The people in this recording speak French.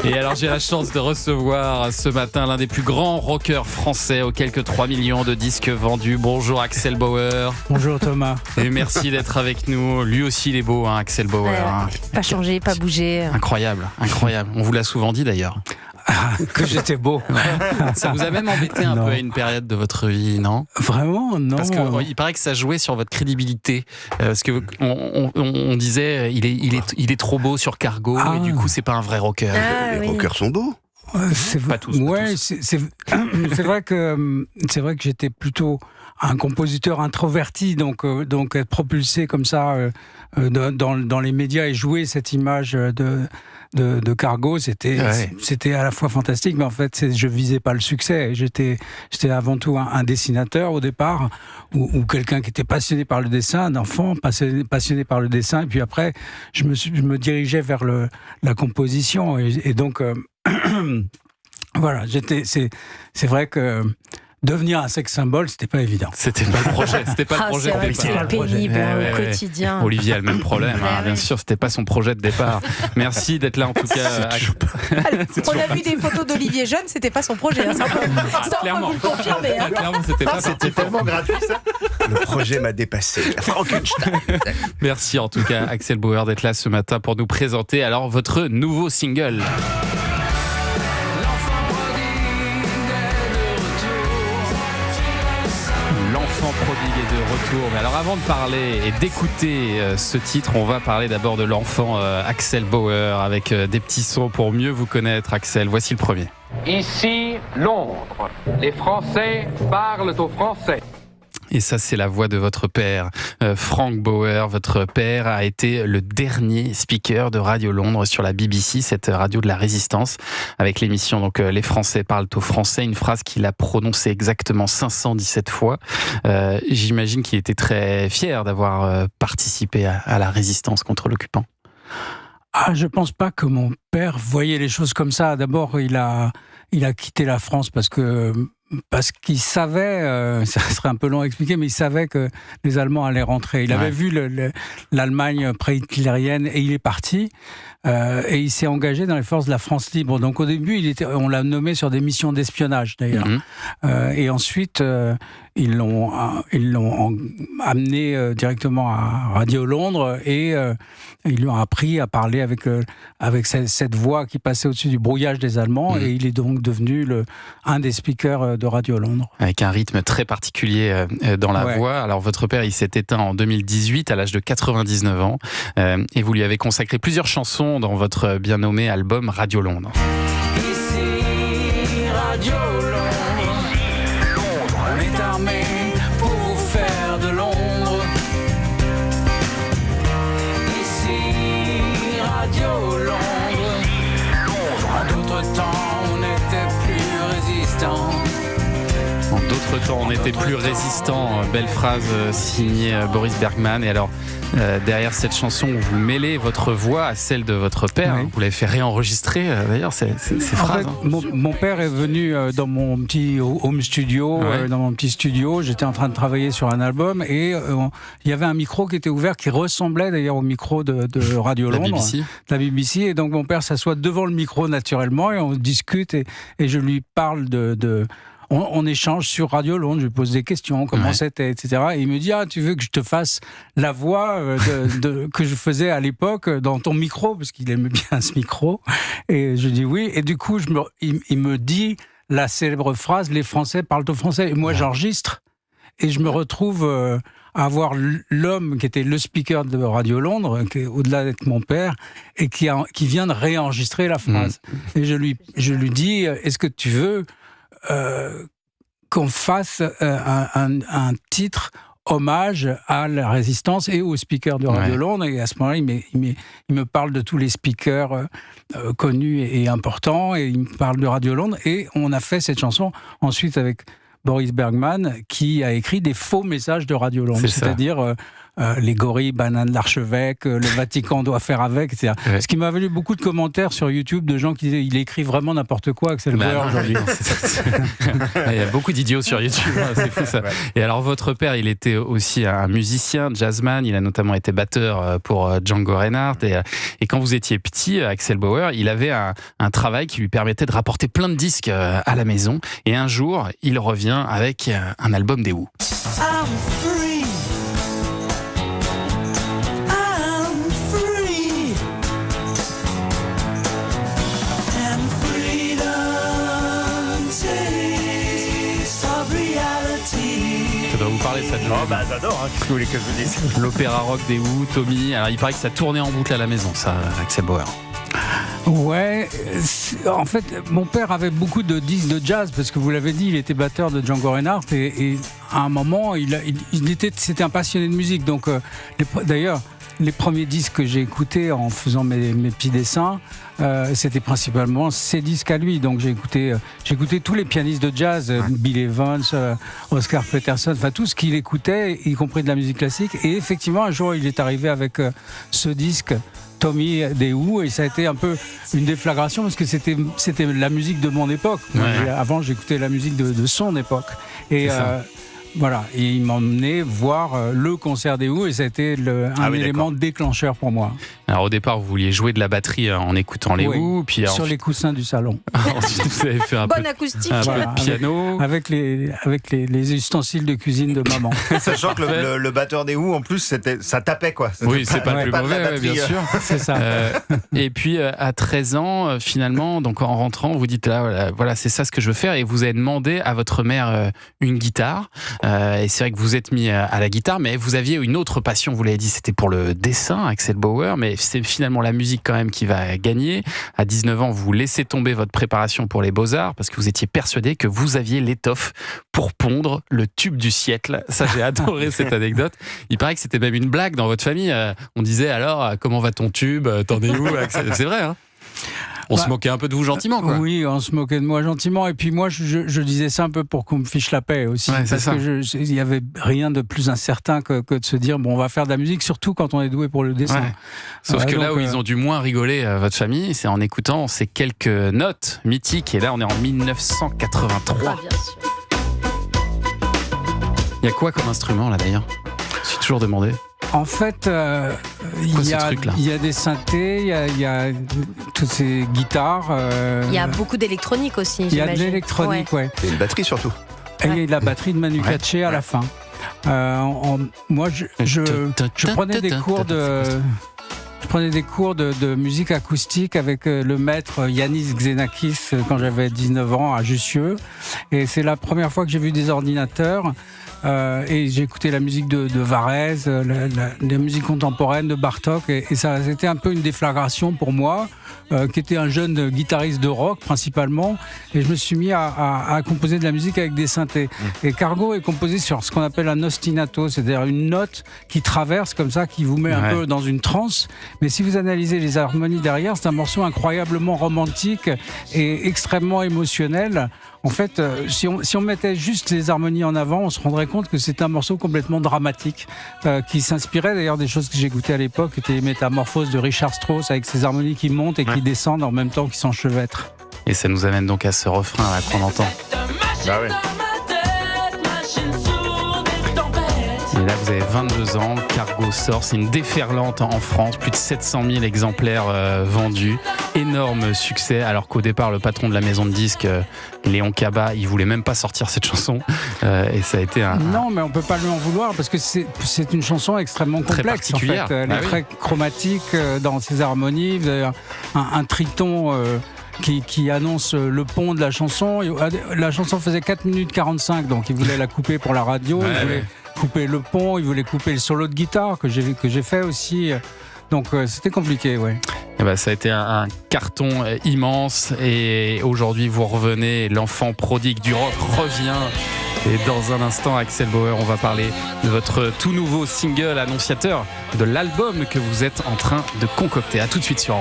Et alors j'ai la chance de recevoir ce matin l'un des plus grands rockers français aux quelques 3 millions de disques vendus. Bonjour Axel Bauer. Bonjour Thomas. Et merci d'être avec nous. Lui aussi il est beau, hein, Axel Bauer. Hein. Pas changé, pas bougé. Incroyable, incroyable. On vous l'a souvent dit d'ailleurs. Que j'étais beau. Ça vous a même embêté un peu à une période de votre vie, non ? Vraiment, non. Parce qu'il paraît que ça jouait sur votre crédibilité. Parce que on disait il est trop beau sur Cargo et du coup c'est pas un vrai rocker. Les rockers sont beaux. Pas tous. Ouais, c'est vrai que j'étais plutôt un compositeur introverti, donc être propulsé comme ça dans les médias et jouer cette image de Cargo, c'était à la fois fantastique, mais en fait je visais pas le succès. J'étais avant tout un dessinateur au départ, ou quelqu'un qui était passionné par le dessin, un enfant passionné par le dessin, et puis après je me dirigeais vers la composition et donc voilà, c'est vrai que devenir un sex symbole, c'était pas évident. C'était pas le projet. C'était pas le projet. C'est pas pénible au quotidien. Olivier a le même problème. Bien sûr, c'était pas son projet de départ. Merci d'être là en tout cas. On a vu des photos d'Olivier jeune, c'était pas son projet. Ça, clairement. on peut le confirmer. Clairement, c'était tellement gratuit ça. Le projet m'a dépassé. Frankenstein. Merci en tout cas Axel Bauer d'être là ce matin pour nous présenter alors votre nouveau single. L'enfant prodigue est de retour. Mais alors avant de parler et d'écouter ce titre, on va parler d'abord de l'enfant Axel Bauer avec des petits sons pour mieux vous connaître. Axel, voici le premier. Ici, Londres. Les Français parlent aux Français. Et ça, c'est la voix de votre père, Frank Bauer. Votre père a été le dernier speaker de Radio Londres sur la BBC, cette radio de la résistance, avec l'émission donc Les Français parlent aux Français, une phrase qu'il a prononcée exactement 517 fois. J'imagine qu'il était très fier d'avoir participé à la résistance contre l'occupant. Je pense pas que mon père voyait les choses comme ça. D'abord, il a quitté la France parce qu'il savait, ça serait un peu long à expliquer, mais il savait que les Allemands allaient rentrer. Il avait vu l'Allemagne pré-hitlérienne et il est parti. Et il s'est engagé dans les forces de la France libre. Donc au début, on l'a nommé sur des missions d'espionnage d'ailleurs. Et ensuite, ils l'ont amené directement à Radio Londres et ils lui ont appris à parler avec cette voix qui passait au-dessus du brouillage des Allemands. Et il est donc devenu un des speakers de Radio Londres. Avec un rythme très particulier dans la voix. Alors votre père, il s'est éteint en 2018 à l'âge de 99 ans. Et vous lui avez consacré plusieurs chansons dans votre bien nommé album Radio Londres. Ici, Radio Londres, on est armé pour vous faire de l'ombre. Ici, Radio Londres, en d'autres temps, on était plus résistants. En d'autres temps, on était plus résistants. Belle phrase signée Boris Bergman. Et alors, derrière cette chanson où vous mêlez votre voix à celle de votre père, vous l'avez fait réenregistrer d'ailleurs ces phrases. En fait, mon père est venu dans mon petit home studio, dans mon petit studio. J'étais en train de travailler sur un album et il y avait un micro qui était ouvert qui ressemblait d'ailleurs au micro de Radio Londres, la BBC. Et donc mon père s'assoit devant le micro naturellement et on discute et je lui parle on échange sur Radio Londres, je lui pose des questions, comment c'était, etc. Et il me dit, tu veux que je te fasse la voix que je faisais à l'époque dans ton micro, parce qu'il aimait bien ce micro. Et je dis oui. Et du coup, il me dit la célèbre phrase, les Français parlent au français. Et moi, j'enregistre. Et je me retrouve à avoir l'homme qui était le speaker de Radio Londres, qui est au-delà d'être mon père, et qui vient de réenregistrer la phrase. Et je lui dis, est-ce que tu veux qu'on fasse un titre hommage à la résistance et aux speakers de Radio Londres. Et à ce moment-là, il me parle de tous les speakers connus et importants, et il me parle de Radio Londres. Et on a fait cette chanson ensuite avec Boris Bergman, qui a écrit des faux messages de Radio Londres. C'est-à-dire les gorilles, banane l'archevêque, le Vatican doit faire avec, etc. Ouais. Ce qui m'a valu beaucoup de commentaires sur YouTube de gens qui disaient il écrit vraiment n'importe quoi, Axel Bauer aujourd'hui. Il y a beaucoup d'idiots sur YouTube, c'est fou ça. Ouais. Et alors votre père, il était aussi un musicien, jazzman, il a notamment été batteur pour Django Reinhardt. Et quand vous étiez petit, Axel Bauer, il avait un travail qui lui permettait de rapporter plein de disques à la maison. Et un jour, il revient avec un album des Who. I'm free. I'm free. And freedom tastes of reality. Ça doit vous parler ça, John. Oh bah j'adore, hein. Qu'est-ce que vous voulez que je vous dise? L'opéra rock des Who, Tommy. Alors il paraît que ça tournait en boucle à la maison, ça, Axel Bauer. Ouais, en fait, mon père avait beaucoup de disques de jazz parce que vous l'avez dit, il était batteur de Django Reinhardt et à un moment, c'était un passionné de musique. Donc, d'ailleurs, les premiers disques que j'ai écoutés en faisant mes petits dessins, c'était principalement ces disques à lui. Donc, j'ai écouté tous les pianistes de jazz, Bill Evans, Oscar Peterson, enfin tout ce qu'il écoutait, y compris de la musique classique. Et effectivement, un jour, il est arrivé avec ce disque. Tommy des Who, et ça a été un peu une déflagration parce que c'était la musique de mon époque. Ouais. Avant, j'écoutais la musique de son époque. Et voilà, et il m'a emmené voir le concert des Who et ça a été un élément déclencheur pour moi. Alors au départ, vous vouliez jouer de la batterie en écoutant les Who, puis sur les coussins du salon. ensuite vous avez fait un peu Bonne acoustique. de piano. Avec les ustensiles de cuisine de maman. Sachant que le batteur des Who, en plus, ça tapait quoi. C'était Oui, c'est pas le plus de la mauvais, ouais, batterie, bien sûr. C'est ça. Et puis à 13 ans, finalement, donc en rentrant, vous dites là, voilà, c'est ça ce que je veux faire. Et vous avez demandé à votre mère une guitare. Et c'est vrai que vous êtes mis à la guitare, mais vous aviez une autre passion. Vous l'avez dit, c'était pour le dessin, Axel Bauer. Mais c'est finalement la musique quand même qui va gagner. À 19 ans, vous laissez tomber votre préparation pour les Beaux-Arts parce que vous étiez persuadé que vous aviez l'étoffe pour pondre le tube du siècle. Ça, j'ai adoré cette anecdote. Il paraît que c'était même une blague dans votre famille. On disait alors, comment va ton tube? T'en es où, Axel? C'est vrai, hein? On se moquait un peu de vous gentiment, quoi. Oui, on se moquait de moi gentiment. Et puis moi, je disais ça un peu pour qu'on me fiche la paix aussi. Ouais, parce que il y avait rien de plus incertain que de se dire, bon, on va faire de la musique, surtout quand on est doué pour le dessin. Ouais. Sauf que là où ils ont dû moins rigoler, votre famille, c'est en écoutant ces quelques notes mythiques. Et là, on est en 1983. Ah, bien sûr. Il y a quoi comme instrument, là, d'ailleurs? Je suis toujours demandé. En fait, il y a des synthés, il y a toutes ces guitares. Il y a beaucoup d'électronique aussi, Il y a de j'imagine. l'électronique, ouais. Et une batterie surtout. Et il y a la batterie de Manu Katché à la fin. Moi, je prenais des cours de... Je prenais des cours de musique acoustique avec le maître Yanis Xenakis quand j'avais 19 ans à Jussieu. Et c'est la première fois que j'ai vu des ordinateurs. Et j'ai écouté la musique de Varèse, la musique contemporaine de Bartók. Et ça, c'était un peu une déflagration pour moi, qui était un jeune guitariste de rock principalement. Et je me suis mis à composer de la musique avec des synthés. Et Cargo est composé sur ce qu'on appelle un ostinato, c'est-à-dire une note qui traverse comme ça, qui vous met un peu dans une transe. Mais si vous analysez les harmonies derrière, c'est un morceau incroyablement romantique et extrêmement émotionnel. En fait, si on mettait juste les harmonies en avant, on se rendrait compte que c'est un morceau complètement dramatique, qui s'inspirait d'ailleurs des choses que j'ai écoutées à l'époque, qui étaient les Métamorphoses de Richard Strauss, avec ses harmonies qui montent et qui descendent en même temps qu'ils s'enchevêtrent. Et ça nous amène donc à ce refrain là qu'on entend. Bah ouais. Et là, vous avez 22 ans, Cargo sort, c'est une déferlante en France, plus de 700 000 exemplaires vendus, énorme succès, alors qu'au départ, le patron de la maison de disques, Léon Cabas, il voulait même pas sortir cette chanson, et ça a été Non, mais on peut pas lui en vouloir, parce que c'est une chanson extrêmement complexe, très particulière. en fait. Elle est très chromatique dans ses harmonies, vous avez un triton... Qui annonce le pont de la chanson. La chanson faisait 4 minutes 45, donc il voulait la couper pour la radio, il voulait couper le pont, il voulait couper le solo de guitare que j'ai fait aussi. Donc c'était compliqué, ouais. Et bah, ça a été un carton immense et aujourd'hui vous revenez, l'enfant prodigue du rock revient. Et dans un instant, Axel Bauer, on va parler de votre tout nouveau single annonciateur de l'album que vous êtes en train de concocter. À tout de suite sur Europe 1.